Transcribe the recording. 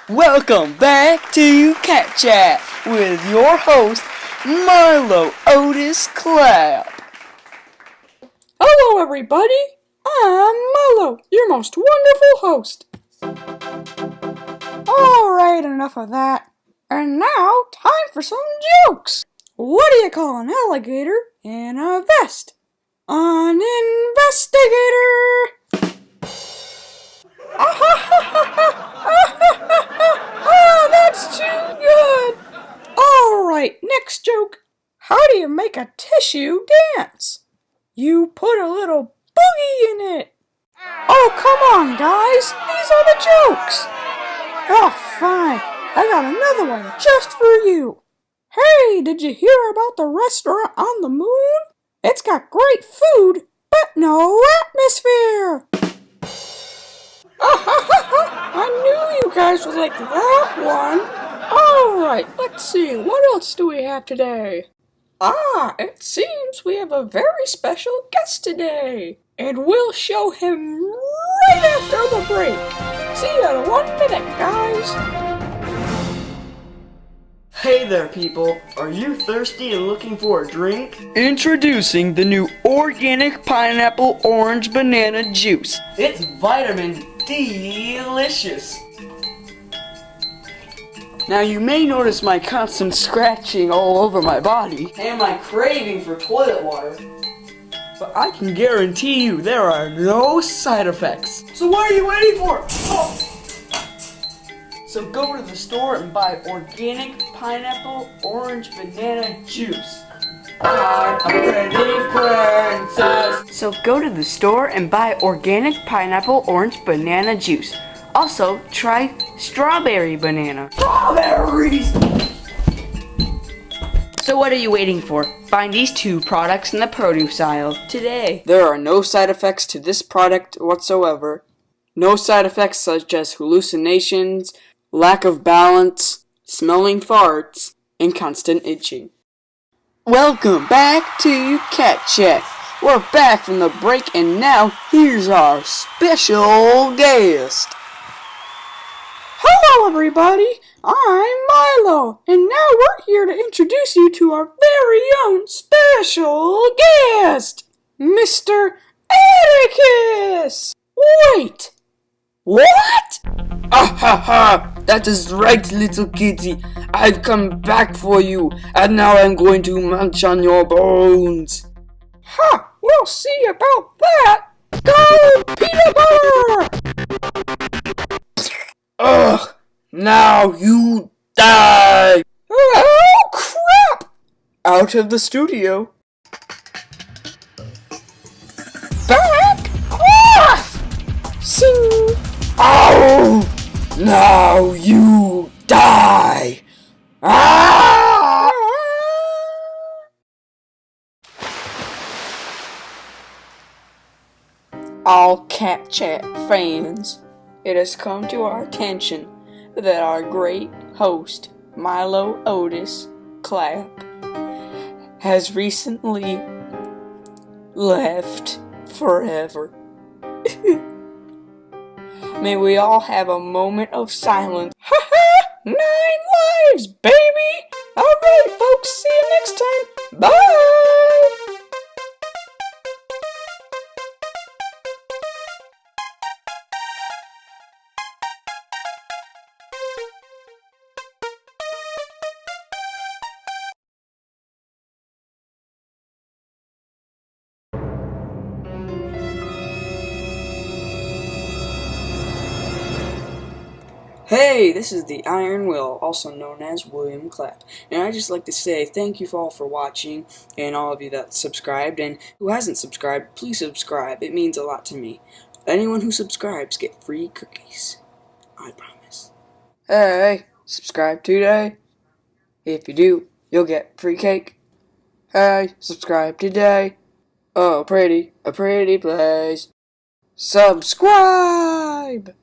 Welcome back to Cat Chat with your host, Milo Otis Clapp. Hello, everybody. I'm Milo, your most wonderful host. Alright, enough of that. And now, time for some jokes. What do you call an alligator in a vest? An investigator! Oh, that's too good! Alright, next joke. How do you make a tissue dance? You put a little boogie in it. Oh, come on, guys. These are the jokes. Oh, fine. I got another one just for you. Hey, did you hear about the restaurant on the moon? It's got great food, but no atmosphere. I knew you guys would like that one. All right, let's see. What else do we have today? It seems we have a very special guest today. And we'll show him right after the break. See you in 1 minute, guys. Hey there, people. Are you thirsty and looking for a drink? Introducing the new organic pineapple orange banana juice. It's vitamin delicious. Now you may notice my constant scratching all over my body and my craving for toilet water. But I can guarantee you there are no side effects. So what are you waiting for? Oh. So go to the store and buy organic pineapple orange banana juice. I'm a pretty princess. So go to the store and buy organic pineapple orange banana juice. Also, try strawberry banana. Strawberries! So what are you waiting for? Find these two products in the produce aisle today. There are no side effects to this product whatsoever. No side effects such as hallucinations, lack of balance, smelling farts, and constant itching. Welcome back to Cat Chat. We're back from the break and now here's our special guest. Hello, everybody. I'm Milo, and now we're here to introduce you to our very own special guest, Mr. Atticus. Wait, what? Ah ha ha! That is right, little kitty. I've come back for you, and now I'm going to munch on your bones. Ha! We'll see about that. Go, peanut butter! Ugh! Now you die! Oh, crap! Out of the studio. Back off! Sing! Oh! Now you die! Ah! All Cat Chat fans, it has come to our attention that our great host, Milo Otis Clapp, has recently left forever. May we all have a moment of silence. Ha ha! 9 lives, baby! Alright, folks, see you next time. Bye! Hey, this is the Iron Will, also known as William Clapp, and I'd just like to say thank you all for watching, and all of you that subscribed, and who hasn't subscribed, please subscribe, it means a lot to me. Anyone who subscribes get free cookies, I promise. Hey, subscribe today. If you do, you'll get free cake. Hey, subscribe today. Oh, a pretty place. Subscribe!